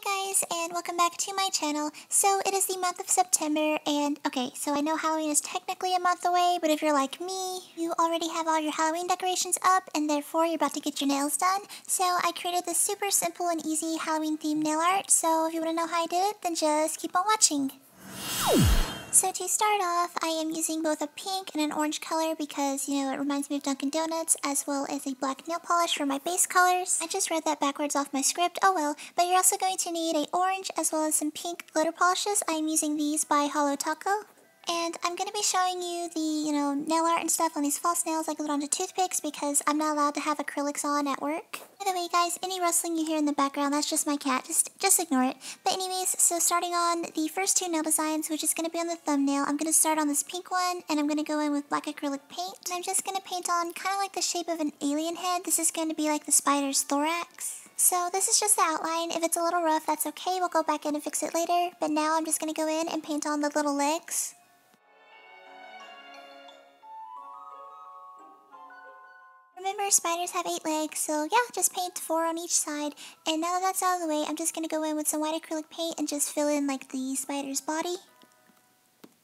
Hi guys, and welcome back to my channel. So it is the month of September, and okay, so I know Halloween is technically a month away, but if you're like me, you already have all your Halloween decorations up, and therefore you're about to get your nails done. So I created this super simple and easy Halloween themed nail art, so if you want to know how I did it, then just keep on watching. So to start off, I am using both a pink and an orange color because, it reminds me of Dunkin' Donuts, as well as a black nail polish for my base colors. I just read that backwards off my script, oh well. But you're also going to need a orange as well as some pink glitter polishes. I'm using these by Topcoat. And I'm going to be showing you the, nail art and stuff on these false nails I glued onto toothpicks because I'm not allowed to have acrylics on at work. By the way, guys, any rustling you hear in the background, that's just my cat. Just ignore it. But anyways, so starting on the first two nail designs, which is going to be on the thumbnail, I'm going to start on this pink one, and I'm going to go in with black acrylic paint. And I'm just going to paint on kind of like the shape of an alien head. This is going to be like the spider's thorax. So this is just the outline. If it's a little rough, that's okay. We'll go back in and fix it later. But now I'm just going to go in and paint on the little legs. Remember, spiders have 8 legs, so yeah, just paint 4 on each side. And now that that's out of the way, I'm just going to go in with some white acrylic paint and just fill in like the spider's body.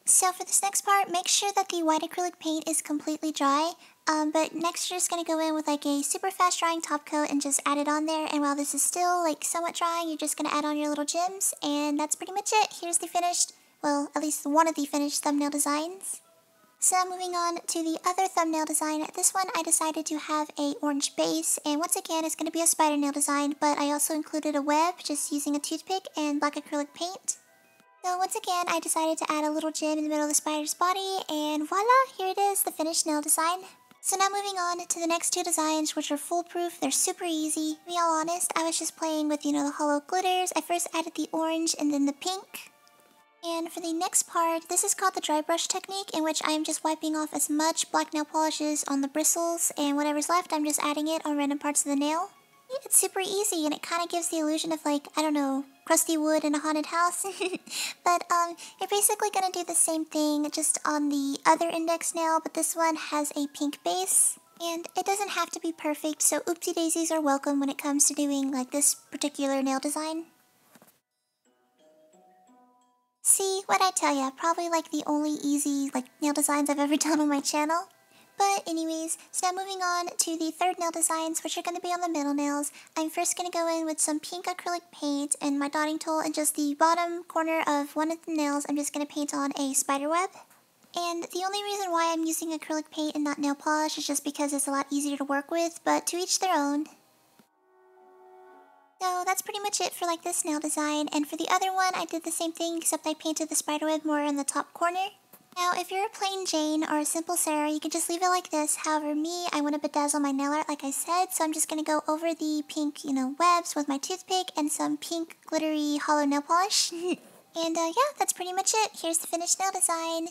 So for this next part, make sure that the white acrylic paint is completely dry. But next you're just going to go in with like a super fast drying top coat and just add it on there. And while this is still like somewhat drying, you're just going to add on your little gems. And that's pretty much it. Here's the finished, well, at least one of the finished thumbnail designs. So moving on to the other thumbnail design, this one I decided to have a orange base, and once again it's going to be a spider nail design, but I also included a web just using a toothpick and black acrylic paint. So once again I decided to add a little gem in the middle of the spider's body, and voila, here it is, the finished nail design. So now moving on to the next two designs, which are foolproof. They're super easy. To be all honest, I was just playing with, the hollow glitters. I first added the orange and then the pink. And for the next part, this is called the dry brush technique, in which I am just wiping off as much black nail polishes on the bristles, and whatever's left, I'm just adding it on random parts of the nail. It's super easy, and it kind of gives the illusion of like, I don't know, crusty wood in a haunted house. But you're basically going to do the same thing just on the other index nail, but this one has a pink base. And it doesn't have to be perfect, so oopsie daisies are welcome when it comes to doing like this particular nail design. See, what'd I tell ya? Probably like the only easy nail designs I've ever done on my channel. But anyways, so now moving on to the third nail designs, which are going to be on the middle nails. I'm first going to go in with some pink acrylic paint and my dotting tool, and just the bottom corner of one of the nails I'm just going to paint on a spider web. And the only reason why I'm using acrylic paint and not nail polish is just because it's a lot easier to work with, but to each their own. So that's pretty much it for this nail design, and for the other one I did the same thing except I painted the spiderweb more in the top corner. Now if you're a plain Jane or a simple Sarah, you can just leave it like this. However, me, I want to bedazzle my nail art like I said, so I'm just going to go over the pink, webs with my toothpick and some pink glittery hollow nail polish. And yeah, that's pretty much it. Here's the finished nail design.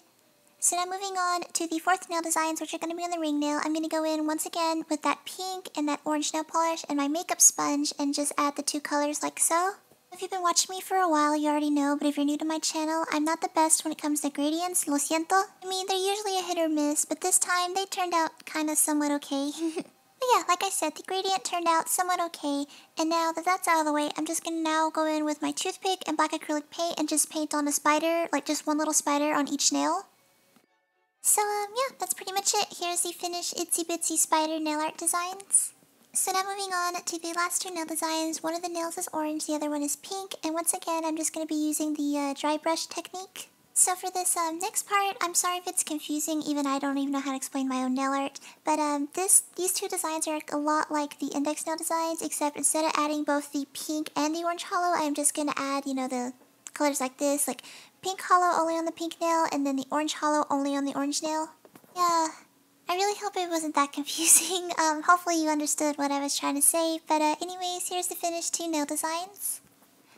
So now moving on to the fourth nail designs, which are going to be on the ring nail. I'm going to go in once again with that pink and that orange nail polish and my makeup sponge and just add the two colors like so. If you've been watching me for a while, you already know, but if you're new to my channel, I'm not the best when it comes to gradients, lo siento. I mean, they're usually a hit or miss, but this time they turned out kind of somewhat okay. But yeah, like I said, the gradient turned out somewhat okay, and now that that's out of the way, I'm just going to now go in with my toothpick and black acrylic paint and just paint on a spider, like just one little spider on each nail. So yeah, that's pretty much it. Here's the finished itsy bitsy spider nail art designs. So now moving on to the last two nail designs. One of the nails is orange, the other one is pink, and once again I'm just going to be using the dry brush technique. So for this next part, I'm sorry if it's confusing, even I don't even know how to explain my own nail art, but these two designs are a lot like the index nail designs, except instead of adding both the pink and the orange hollow, I'm just going to add, the colors like this, like pink hollow only on the pink nail, and then the orange hollow only on the orange nail. Yeah, I really hope it wasn't that confusing. Hopefully you understood what I was trying to say, but anyways, here's the finished two nail designs.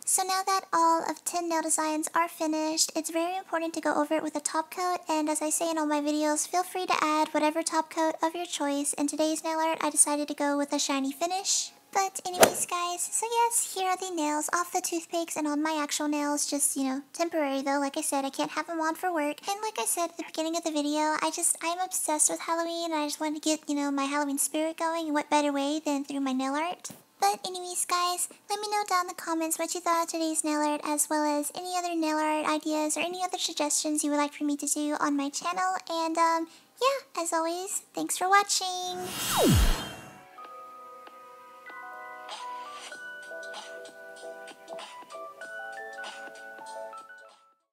So now that all of 10 nail designs are finished, it's very important to go over it with a top coat, and as I say in all my videos, feel free to add whatever top coat of your choice. In today's nail art, I decided to go with a shiny finish. But anyways guys, so yes, here are the nails off the toothpicks and on my actual nails, just, temporary though. Like I said, I can't have them on for work. And like I said at the beginning of the video, I'm obsessed with Halloween, and I just wanted to get, my Halloween spirit going, and what better way than through my nail art. But anyways guys, let me know down in the comments what you thought of today's nail art, as well as any other nail art ideas or any other suggestions you would like for me to do on my channel. And yeah, as always, thanks for watching!